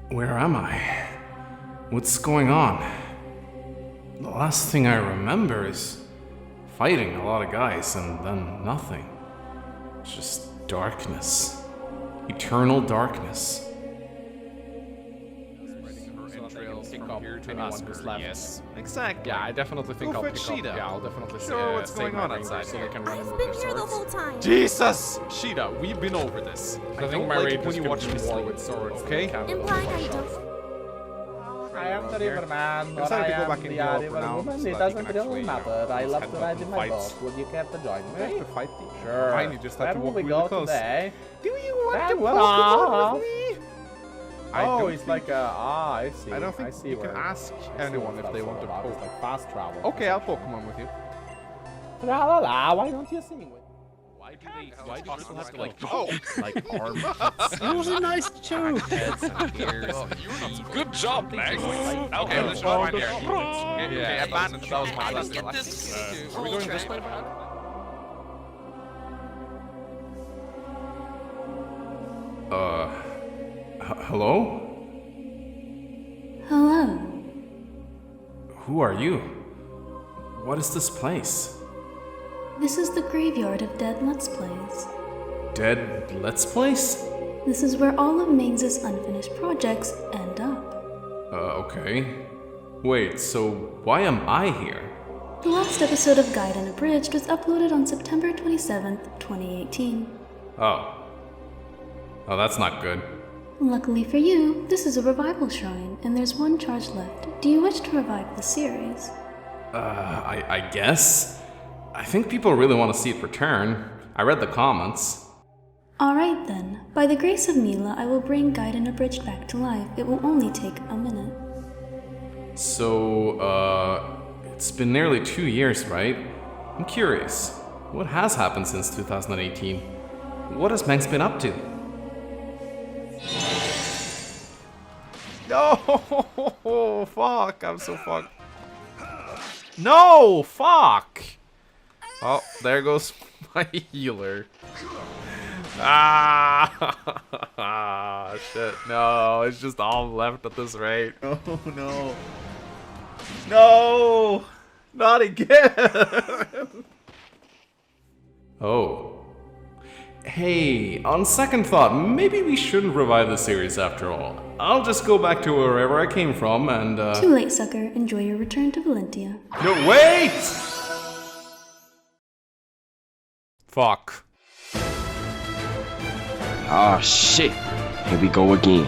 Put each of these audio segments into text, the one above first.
Where am I? What's going on? The last thing I remember is fighting a lot of guys and then nothing. Just darkness. Eternal darkness. Yes, exactly. Yeah, I definitely think I'll pick Sheeta. up. Yeah, I'll definitely Sure, what's save going my on Rangers outside so here? they can run in I've with been their here the swords. whole time. Jesus! Sheeta, we've been over this. I think don't my like it Rangers when you can watch do me more sleep. with swords. Okay. Implying I don't. I am the riverman, or decided I to go am back in the here for river now, woman. so It that doesn't you can really actually, matter. I just love head to up ride to in my fights. boat. Would you care to join We have me? to fight you. Sure. Fine, you just have Where to will walk we really go close. today? Do you want That to will Pokemon with me? I Oh, don't it's think- like a... I see. I don't think I see you can where- ask I see anyone what if that's they all want to about. It's poke. like fast travel. Okay, I'll Pokemon with you. La la la, why don't you sing with Why do people have to like arm It was a nice joke. heads and ears? Good job, Max. Okay, let's Oh, find here. Okay, abandoned. That was my last one. Are we going this way, Brad? Hello? Hello. Who are you? What is this place? This is the graveyard of dead Let's Plays. Dead Let's Place? This is where all of Mings' unfinished projects end up. Okay. Wait, so why am I here? The last episode of Gaiden Abridged was uploaded on September 27th, 2018. Oh. Oh, that's not good. Luckily for you, this is a revival shrine, and there's one charge left. Do you wish to revive the series? I guess? I think people really want to see it return. I read the comments. Alright then. By the grace of Mila, I will bring Gaiden Abridged back to life. It will only take a minute. So, it's been nearly 2 years, right? I'm curious. What has happened since 2018? What has Manx been up to? No! Fuck! I'm so fucked. No! Fuck! Oh, there goes my healer. Ah! Shit. No, it's just all left at this rate. Oh no. No! Not again! Oh. Hey, on second thought, maybe we shouldn't revive the series after all. I'll just go back to wherever I came from and, Too late, sucker. Enjoy your return to Valentia. No, wait! Fuck. Ah, shit. Here we go again.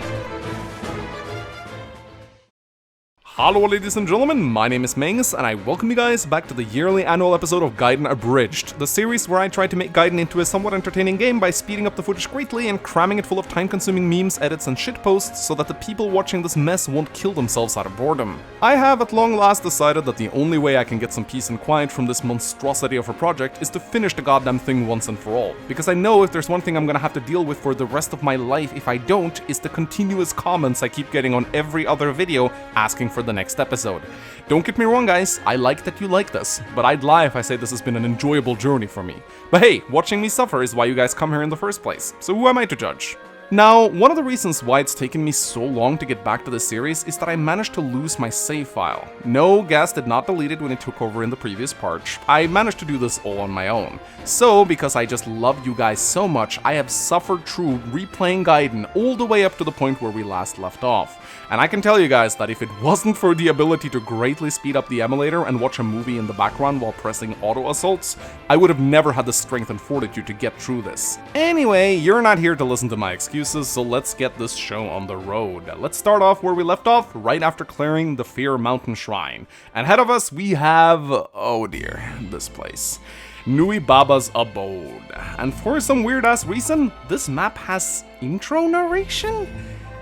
Hello ladies and gentlemen, my name is Mangus, and I welcome you guys back to the yearly annual episode of Gaiden Abridged, the series where I try to make Gaiden into a somewhat entertaining game by speeding up the footage greatly and cramming it full of time-consuming memes, edits, and shitposts so that the people watching this mess won't kill themselves out of boredom. I have at long last decided that the only way I can get some peace and quiet from this monstrosity of a project is to finish the goddamn thing once and for all, because I know if there's one thing I'm gonna have to deal with for the rest of my life if I don't, is the continuous comments I keep getting on every other video asking for the next episode. Don't get me wrong guys, I like that you like this, but I'd lie if I say this has been an enjoyable journey for me. But hey, watching me suffer is why you guys come here in the first place, so who am I to judge? Now, one of the reasons why it's taken me so long to get back to the series is that I managed to lose my save file. No, Gas did not delete it when it took over in the previous part. I managed to do this all on my own. So, because I just love you guys so much, I have suffered through replaying Gaiden all the way up to the point where we last left off. And I can tell you guys that if it wasn't for the ability to greatly speed up the emulator and watch a movie in the background while pressing auto assaults, I would have never had the strength and fortitude to get through this. Anyway, you're not here to listen to my excuses, so let's get this show on the road. Let's start off where we left off, right after clearing the Fear Mountain Shrine. And ahead of us we have, oh dear, this place. Nuibaba's abode. And for some weird ass reason, this map has intro narration?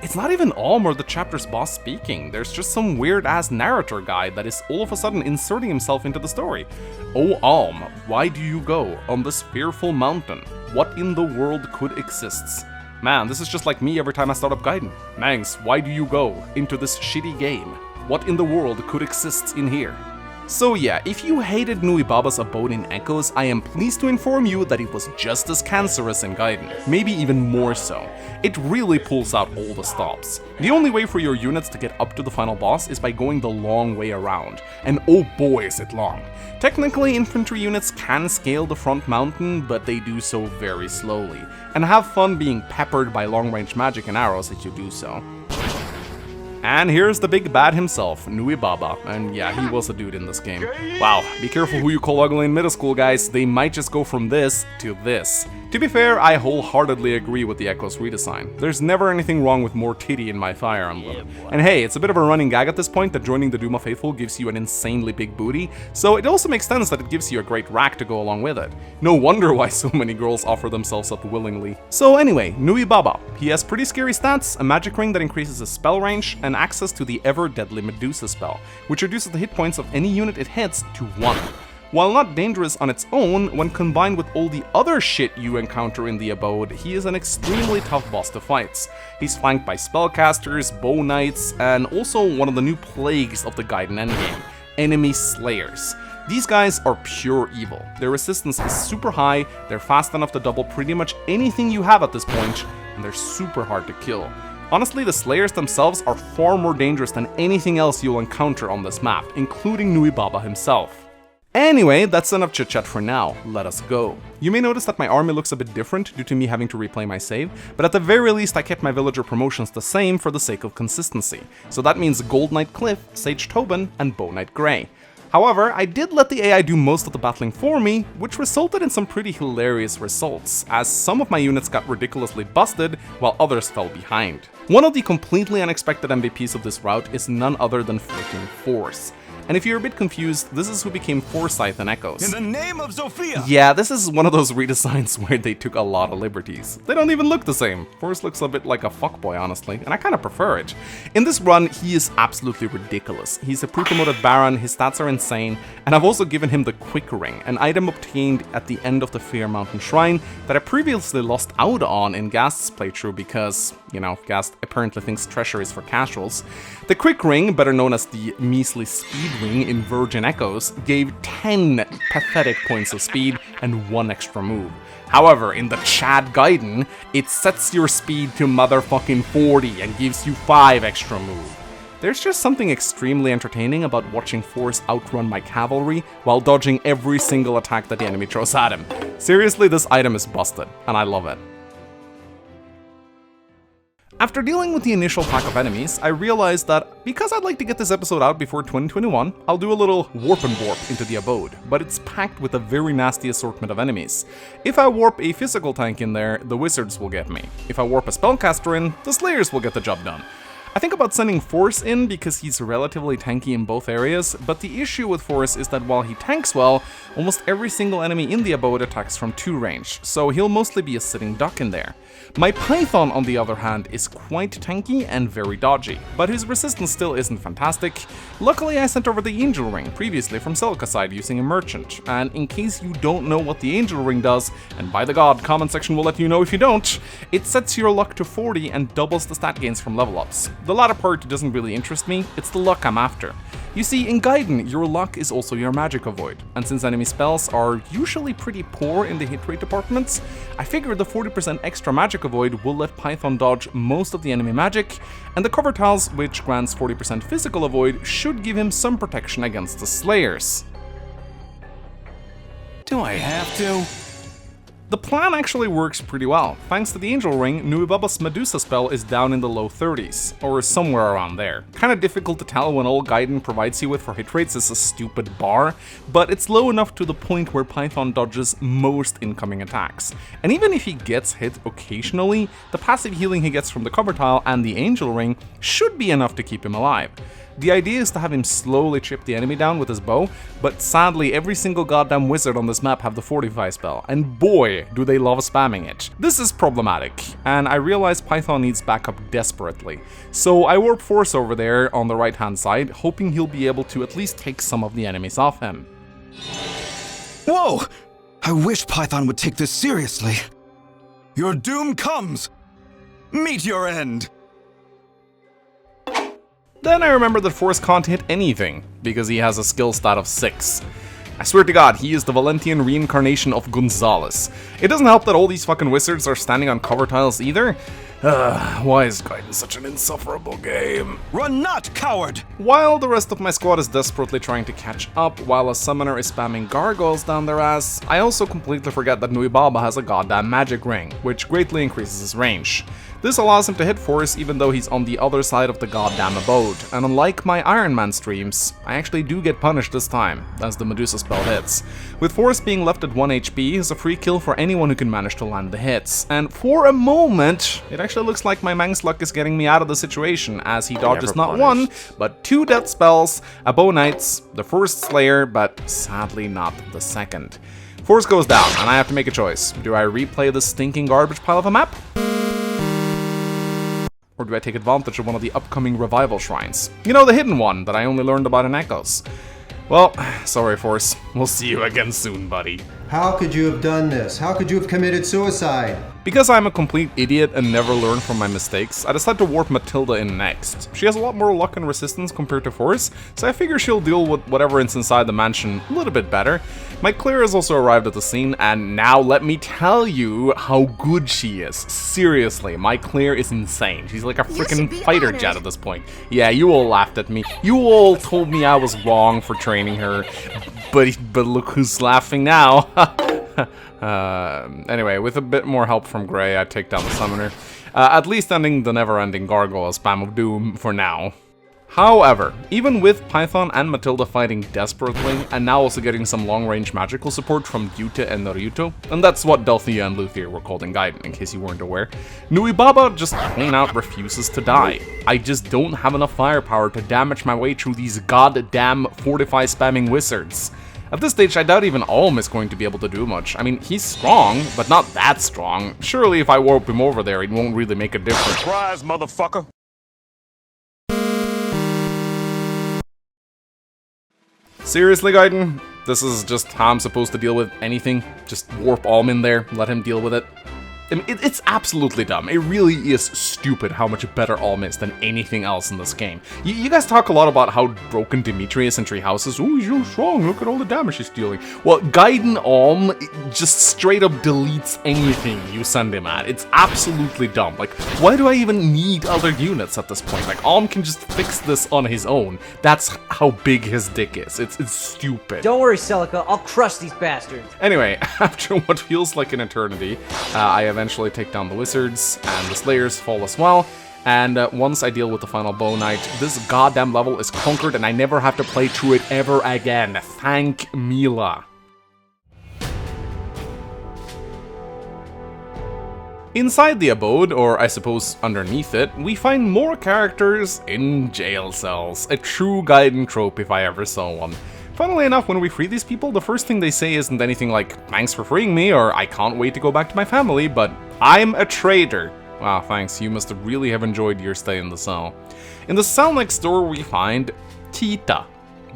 It's not even Alm or the chapter's boss speaking, there's just some weird ass narrator guy that is all of a sudden inserting himself into the story. Oh Alm, why do you go on this fearful mountain? What in the world could exist? Man, this is just like me every time I start up Gaiden. Mangs, why do you go into this shitty game? What in the world could exist in here? So yeah, if you hated Nuibaba's abode in Echoes, I am pleased to inform you that it was just as cancerous in Gaiden, maybe even more so. It really pulls out all the stops. The only way for your units to get up to the final boss is by going the long way around, and oh boy is it long. Technically, infantry units can scale the front mountain, but they do so very slowly, and have fun being peppered by long-range magic and arrows as you do so. And here's the big bad himself, Nuibaba, and yeah, he was a dude in this game. Wow, be careful who you call ugly in middle school, guys, they might just go from this to this. To be fair, I wholeheartedly agree with the Echoes redesign. There's never anything wrong with more titty in my Fire Emblem. And hey, it's a bit of a running gag at this point that joining the Duma Faithful gives you an insanely big booty, so it also makes sense that it gives you a great rack to go along with it. No wonder why so many girls offer themselves up willingly. So anyway, Nuibaba. He has pretty scary stats, a magic ring that increases his spell range, and access to the ever-deadly Medusa spell, which reduces the hit points of any unit it hits to 1. While not dangerous on its own, when combined with all the other shit you encounter in the abode, he is an extremely tough boss to fight. He's flanked by spellcasters, bow knights, and also one of the new plagues of the Gaiden endgame, enemy slayers. These guys are pure evil. Their resistance is super high, they're fast enough to double pretty much anything you have at this point, and they're super hard to kill. Honestly, the Slayers themselves are far more dangerous than anything else you'll encounter on this map, including Nuibaba himself. Anyway, that's enough chit-chat for now, let us go. You may notice that my army looks a bit different due to me having to replay my save, but at the very least I kept my villager promotions the same for the sake of consistency. So that means Gold Knight Cliff, Sage Tobin, and Bow Knight Grey. However, I did let the AI do most of the battling for me, which resulted in some pretty hilarious results, as some of my units got ridiculously busted while others fell behind. One of the completely unexpected MVPs of this route is none other than freaking Force. And if you're a bit confused, this is who became Forsyth in Echoes. In the name of Sophia! Yeah, this is one of those redesigns where they took a lot of liberties. They don't even look the same. Force looks a bit like a fuckboy, honestly, and I kinda prefer it. In this run, he is absolutely ridiculous. He's a pre-promoted Baron, his stats are insane, and I've also given him the Quick Ring, an item obtained at the end of the Fear Mountain Shrine that I previously lost out on in Gast's playthrough because, you know, Gast apparently thinks treasure is for casuals. The Quick Ring, better known as the measly Speed Ring in Virgin Echoes, gave 10 pathetic points of speed and 1 extra move. However, in the Chad Gaiden, it sets your speed to motherfucking 40 and gives you 5 extra move. There's just something extremely entertaining about watching Force outrun my cavalry while dodging every single attack that the enemy throws at him. Seriously, this item is busted, and I love it. After dealing with the initial pack of enemies, I realized that because I'd like to get this episode out before 2021, I'll do a little warp and warp into the abode, but it's packed with a very nasty assortment of enemies. If I warp a physical tank in there, the wizards will get me. If I warp a spellcaster in, the slayers will get the job done. I think about sending Force in because he's relatively tanky in both areas, but the issue with Force is that while he tanks well, almost every single enemy in the abode attacks from 2 range, so he'll mostly be a sitting duck in there. My Python, on the other hand, is quite tanky and very dodgy, but his resistance still isn't fantastic. Luckily, I sent over the Angel Ring previously from Selkaside using a merchant, and in case you don't know what the Angel Ring does, and by the god, comment section will let you know if you don't, it sets your luck to 40 and doubles the stat gains from level ups. The latter part doesn't really interest me, it's the luck I'm after. You see, in Gaiden, your luck is also your magic avoid, and since enemy spells are usually pretty poor in the hit rate departments, I figured the 40% extra magic avoid will let Python dodge most of the enemy magic, and the cover tiles, which grants 40% physical avoid, should give him some protection against the slayers. Do I have to? The plan actually works pretty well. Thanks to the Angel Ring, Nuibaba's Medusa spell is down in the low 30s, or somewhere around there. Kinda difficult to tell when all Gaiden provides you with for hit rates is a stupid bar, but it's low enough to the point where Python dodges most incoming attacks. And even if he gets hit occasionally, the passive healing he gets from the cover tile and the Angel Ring should be enough to keep him alive. The idea is to have him slowly chip the enemy down with his bow, but sadly every single goddamn wizard on this map have the Fortify spell, and boy do they love spamming it. This is problematic, and I realize Python needs backup desperately, so I warp Force over there on the right hand side, hoping he'll be able to at least take some of the enemies off him. Whoa! I wish Python would take this seriously. Your doom comes! Meet your end! Then I remember that Forrest can't hit anything, because he has a skill stat of 6. I swear to God, he is the Valentian reincarnation of Gonzalez. It doesn't help that all these fucking wizards are standing on cover tiles either. Why is Gaiden such an insufferable game? Run not, coward! While the rest of my squad is desperately trying to catch up while a summoner is spamming gargoyles down their ass, I also completely forget that Nuibaba has a goddamn magic ring, which greatly increases his range. This allows him to hit Forrest even though he's on the other side of the goddamn abode, and unlike my Iron Man streams, I actually do get punished this time, as the Medusa spell hits. With Forrest being left at 1 HP, is a free kill for anyone who can manage to land the hits, and for a moment, it actually looks like my Mang's luck is getting me out of the situation, as he dodges not one, but 2 death spells, a Bow Knight's, the first Slayer, but sadly not the second. Forrest goes down, and I have to make a choice. Do I replay this stinking garbage pile of a map? Or do I take advantage of one of the upcoming revival shrines? You know, the hidden one that I only learned about in Echoes. Well, sorry Forrest, we'll see you again soon, buddy. How could you have done this? How could you have committed suicide? Because I'm a complete idiot and never learn from my mistakes, I decided to warp Matilda in next. She has a lot more luck and resistance compared to Forrest, so I figure she'll deal with whatever is inside the mansion a little bit better. My Claire has also arrived at the scene, and now let me tell you how good she is. Seriously, my Claire is insane. She's like a freaking fighter jet at this point. Yeah, you all laughed at me. You all told me I was wrong for training her, but look who's laughing now. Anyway, with a bit more help from Gray, I take down the summoner, at least ending the never-ending gargoyle spam of doom for now. However, even with Python and Matilda fighting desperately, and now also getting some long-range magical support from Yuta and Naruto, and that's what Delthea and Luthier were called in Gaiden, in case you weren't aware, Nuibaba just plain out refuses to die. I just don't have enough firepower to damage my way through these goddamn fortify spamming wizards. At this stage, I doubt even Alm is going to be able to do much. I mean, he's strong, but not that strong. Surely if I warp him over there, it won't really make a difference. Surprise, motherfucker! Seriously, Gaiden? This is just how I'm supposed to deal with anything? Just warp Alm in there, let him deal with it? I mean, it's absolutely dumb. It really is stupid how much better Alm is than anything else in this game. You guys talk a lot about how broken Dimitri is in Treehouse is. Oh, he's so strong, look at all the damage he's dealing. Well, Gaiden Alm just straight up deletes anything you send him at. It's absolutely dumb. Like, why do I even need other units at this point? Like, Alm can just fix this on his own. That's how big his dick is. It's stupid. Don't worry, Celica, I'll crush these bastards. Anyway, after what feels like an eternity, I eventually take down the wizards, and the slayers fall as well, and once I deal with the final Bow Knight, this goddamn level is conquered and I never have to play through it ever again. Thank Mila. Inside the abode, or I suppose underneath it, we find more characters in jail cells. A true Gaiden trope if I ever saw one. Funnily enough, when we free these people, the first thing they say isn't anything like, thanks for freeing me, or I can't wait to go back to my family, but I'm a traitor. Wow, thanks, you must really have enjoyed your stay in the cell. In the cell next door, we find Tita,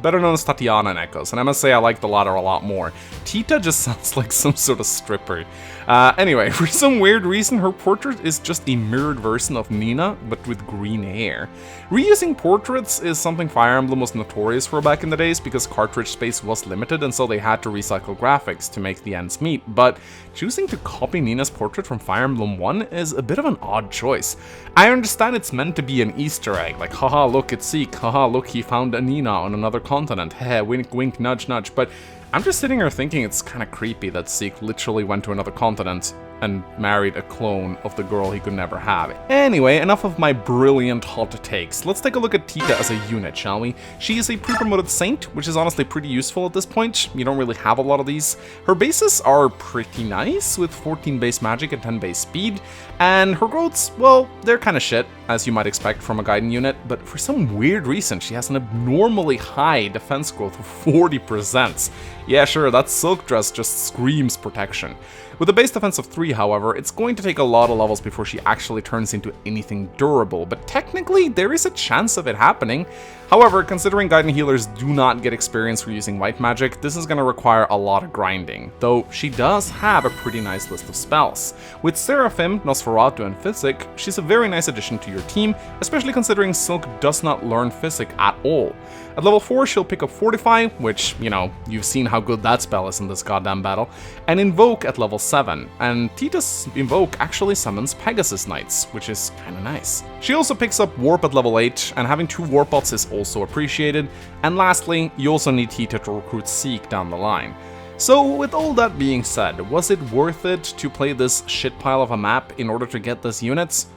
better known as Tatiana in Echoes, and I must say I like the latter a lot more. Tita just sounds like some sort of stripper. Anyway, for some weird reason, her portrait is just a mirrored version of Nina, but with green hair. Reusing portraits is something Fire Emblem was notorious for back in the days because cartridge space was limited and so they had to recycle graphics to make the ends meet, but choosing to copy Nina's portrait from Fire Emblem 1 is a bit of an odd choice. I understand it's meant to be an Easter egg, like haha look it's Seek, haha look he found a Nina on another continent, heh wink wink nudge nudge, but I'm just sitting here thinking it's kinda creepy that Seek literally went to another continent and married a clone of the girl he could never have. Anyway, enough of my brilliant hot takes. Let's take a look at Tita as a unit, shall we? She is a pre-promoted saint, which is honestly pretty useful at this point. You don't really have a lot of these. Her bases are pretty nice, with 14 base magic and 10 base speed, and her growths, well, they're kinda shit, as you might expect from a Gaiden unit, but for some weird reason, she has an abnormally high defense growth of 40%. Yeah, sure, that silk dress just screams protection. With a base defense of 3, however, it's going to take a lot of levels before she actually turns into anything durable, but technically there is a chance of it happening. However, considering Gaiden healers do not get experience for using white magic, this is going to require a lot of grinding, though she does have a pretty nice list of spells. With Seraphim, Nosferatu, and Physic, she's a very nice addition to your team, especially considering Silk does not learn Physic at all. At level 4, she'll pick up Fortify, which, you know, you've seen how good that spell is in this goddamn battle, and Invoke at level 7, and Tita's Invoke actually summons Pegasus Knights, which is kinda nice. She also picks up Warp at level 8, and having 2 Warp bots is also appreciated, and lastly, you also need Tita to recruit Seek down the line. So, with all that being said, was it worth it to play this shitpile of a map in order to get these units?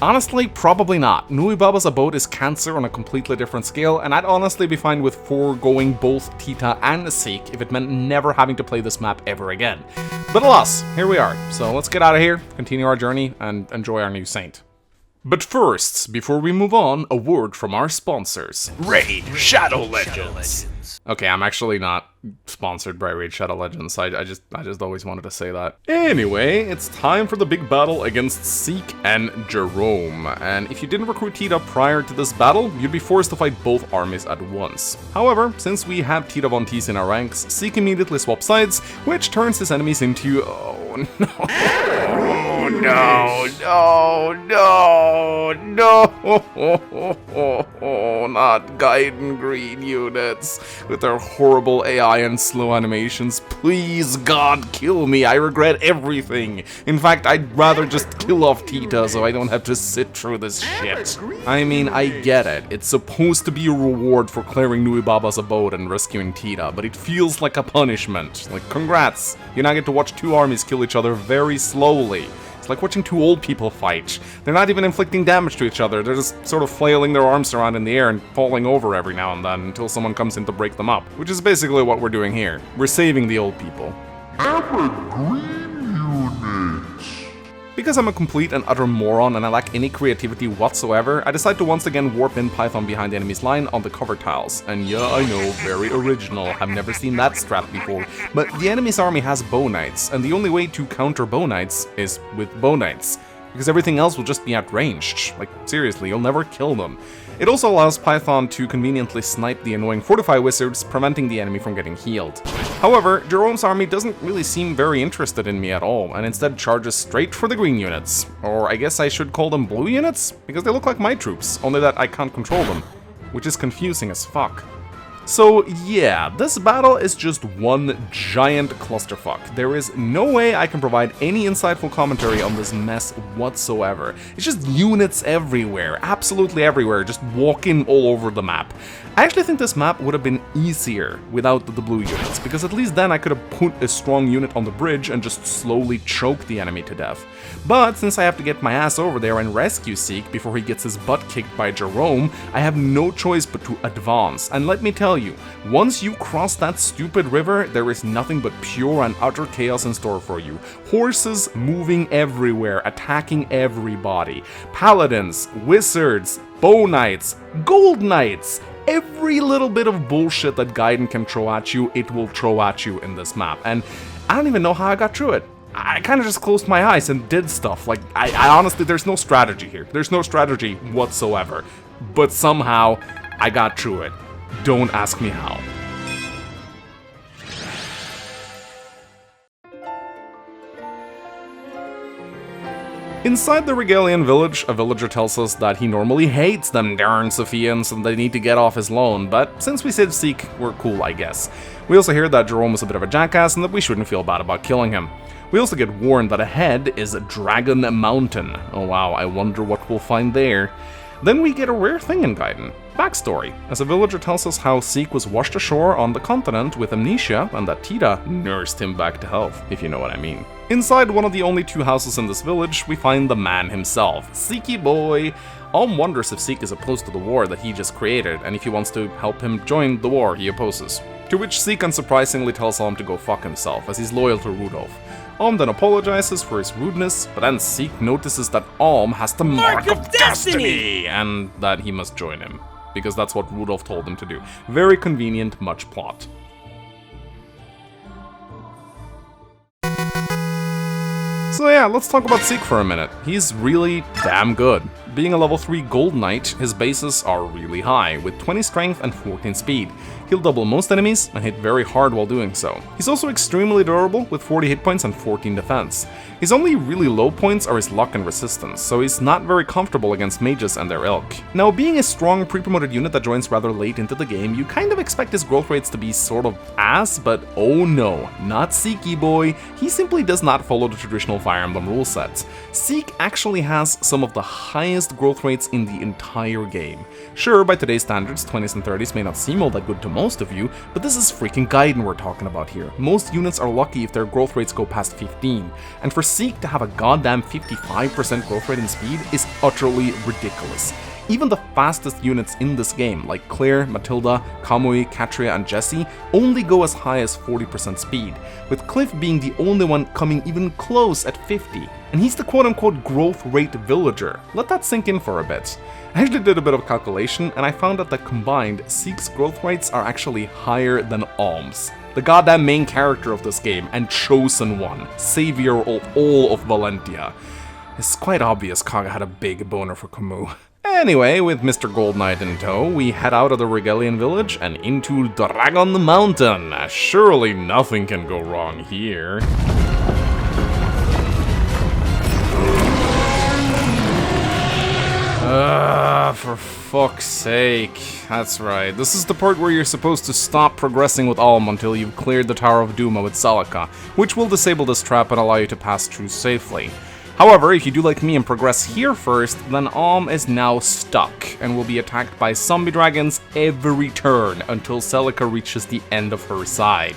Honestly, probably not. Nuibaba's abode is cancer on a completely different scale, and I'd honestly be fine with foregoing both Tita and Seek if it meant never having to play this map ever again. But alas, here we are. So let's get out of here, continue our journey, and enjoy our new saint. But first, before we move on, a word from our sponsors. Raid Shadow Legends! Okay, I'm actually not sponsored by Raid Shadow Legends, I just always wanted to say that. Anyway, it's time for the big battle against Seek and Jerome, and if you didn't recruit Tita prior to this battle, you'd be forced to fight both armies at once. However, since we have Tita Von Teese in our ranks, Seek immediately swaps sides, which turns his enemies into... oh no... oh no, not Gaiden Green units with their horrible AI and slow animations. Please, God, kill me. I regret everything. In fact, I'd rather just kill off Tita so I don't have to sit through this shit. I mean, I get it. It's supposed to be a reward for clearing Nuibaba's abode and rescuing Tita, but it feels like a punishment. Like, congrats. You now get to watch 2 armies kill each other very slowly. It's like watching 2 old people fight. They're not even inflicting damage to each other, they're just sort of flailing their arms around in the air and falling over every now and then until someone comes in to break them up. Which is basically what we're doing here. We're saving the old people. Because I'm a complete and utter moron and I lack any creativity whatsoever, I decide to once again warp in Python behind the enemy's line on the cover tiles. And yeah, I know, very original, I've never seen that strat before, but the enemy's army has bow knights, and the only way to counter bow knights is with bow knights. Because everything else will just be outranged. Like, seriously, you'll never kill them. It also allows Python to conveniently snipe the annoying Fortify wizards, preventing the enemy from getting healed. However, Jerome's army doesn't really seem very interested in me at all, and instead charges straight for the green units. Or I guess I should call them blue units? Because they look like my troops, only that I can't control them. Which is confusing as fuck. So yeah, this battle is just one giant clusterfuck. There is no way I can provide any insightful commentary on this mess whatsoever. It's just units everywhere, absolutely everywhere, just walking all over the map. I actually think this map would have been easier without the blue units, because at least then I could have put a strong unit on the bridge and just slowly choke the enemy to death. But since I have to get my ass over there and rescue Seek before he gets his butt kicked by Jerome, I have no choice but to advance. And let me tell you, once you cross that stupid river, there is nothing but pure and utter chaos in store for you. Horses moving everywhere, attacking everybody. Paladins, wizards, bow knights, gold knights. Every little bit of bullshit that Gaiden can throw at you, it will throw at you in this map. And I don't even know how I got through it. I kind of just closed my eyes and did stuff. Like, I honestly, there's no strategy here. There's no strategy whatsoever. But somehow, I got through it. Don't ask me how. Inside the Regalian village, a villager tells us that he normally hates them darn Sophians and they need to get off his lawn, but since we saved Seek, we're cool, I guess. We also hear that Jerome was a bit of a jackass and that we shouldn't feel bad about killing him. We also get warned that ahead is Dragon Mountain. Oh wow, I wonder what we'll find there. Then we get a rare thing in Gaiden. Backstory, as a villager tells us how Seek was washed ashore on the continent with amnesia and that Tita nursed him back to health, if you know what I mean. Inside one of the only 2 houses in this village, we find the man himself, Seeky boy. Alm wonders if Seek is opposed to the war that he just created, and if he wants to help him join the war he opposes. To which Seek unsurprisingly tells Alm to go fuck himself, as he's loyal to Rudolph. Alm then apologizes for his rudeness, but then Seek notices that Alm has the Mark of Destiny, and that he must join him. Because that's what Rudolph told him to do. Very convenient, much plot. So yeah, let's talk about Seek for a minute. He's really damn good. Being a level 3 Gold Knight, his bases are really high, with 20 strength and 14 speed. He'll double most enemies and hit very hard while doing so. He's also extremely durable, with 40 hit points and 14 defense. His only really low points are his luck and resistance, so he's not very comfortable against mages and their ilk. Now, being a strong pre-promoted unit that joins rather late into the game, you kind of expect his growth rates to be sort of ass, but oh no, not Seeky boy. He simply does not follow the traditional Fire Emblem rule set. Seek actually has some of the highest growth rates in the entire game. Sure, by today's standards, 20s and 30s may not seem all that good to most of you, but this is freaking Gaiden we're talking about here. Most units are lucky if their growth rates go past 15, and for Seek to have a goddamn 55% growth rate in speed is utterly ridiculous. Even the fastest units in this game, like Claire, Matilda, Kamui, Katria, and Jessie, only go as high as 40% speed, with Cliff being the only one coming even close at 50. And he's the quote-unquote growth rate villager. Let that sink in for a bit. I actually did a bit of calculation, and I found out that combined, Seek's growth rates are actually higher than Alm's, the goddamn main character of this game and chosen one, savior of all of Valentia. It's quite obvious Kaga had a big boner for Camus. Anyway, with Mr. Gold Knight in tow, we head out of the Regalian village and into Dragon Mountain. Surely nothing can go wrong here. For fuck's sake. That's right, this is the part where you're supposed to stop progressing with Alm until you've cleared the Tower of Duma with Celica, which will disable this trap and allow you to pass through safely. However, if you do like me and progress here first, then Alm is now stuck and will be attacked by zombie dragons every turn until Celica reaches the end of her side.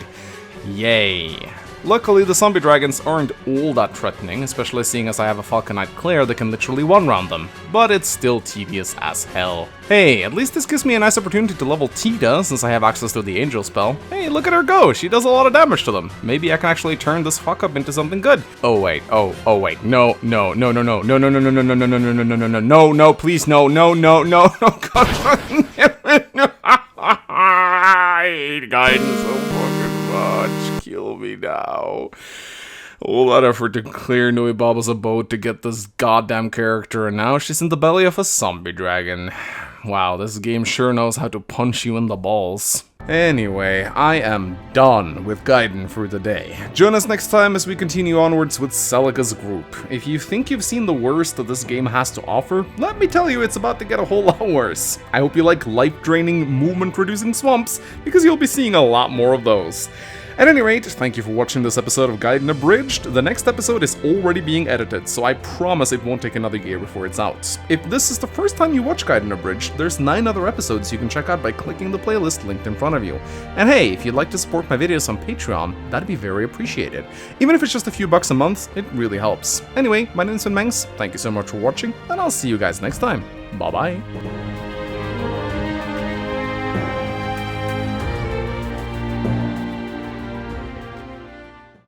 Yay. Luckily, the zombie dragons aren't all that threatening, especially seeing as I have a Falcon Knight Claire that can literally one-round them, but it's still tedious as hell. Hey, at least this gives me a nice opportunity to level Tita, since I have access to the Angel spell. Hey, look at her go, she does a lot of damage to them. Maybe I can actually turn this fuck up into something good. Oh wait, no, please, no, I hate Gaiden so fucking much. Kill me now. All that effort to clear Nuibaba's abode to get this goddamn character, and now she's in the belly of a zombie dragon. Wow, this game sure knows how to punch you in the balls. Anyway, I am done with Gaiden for the day. Join us next time as we continue onwards with Celica's group. If you think you've seen the worst that this game has to offer, let me tell you it's about to get a whole lot worse. I hope you like life-draining, movement-reducing swamps, because you'll be seeing a lot more of those. At any rate, thank you for watching this episode of Gaiden Abridged. The next episode is already being edited, so I promise it won't take another year before it's out. If this is the first time you watch Gaiden Abridged, there's 9 other episodes you can check out by clicking the playlist linked in front of you. And hey, if you'd like to support my videos on Patreon, that'd be very appreciated. Even if it's just a few bucks a month, it really helps. Anyway, my name's Mangs, thank you so much for watching, and I'll see you guys next time. Bye bye.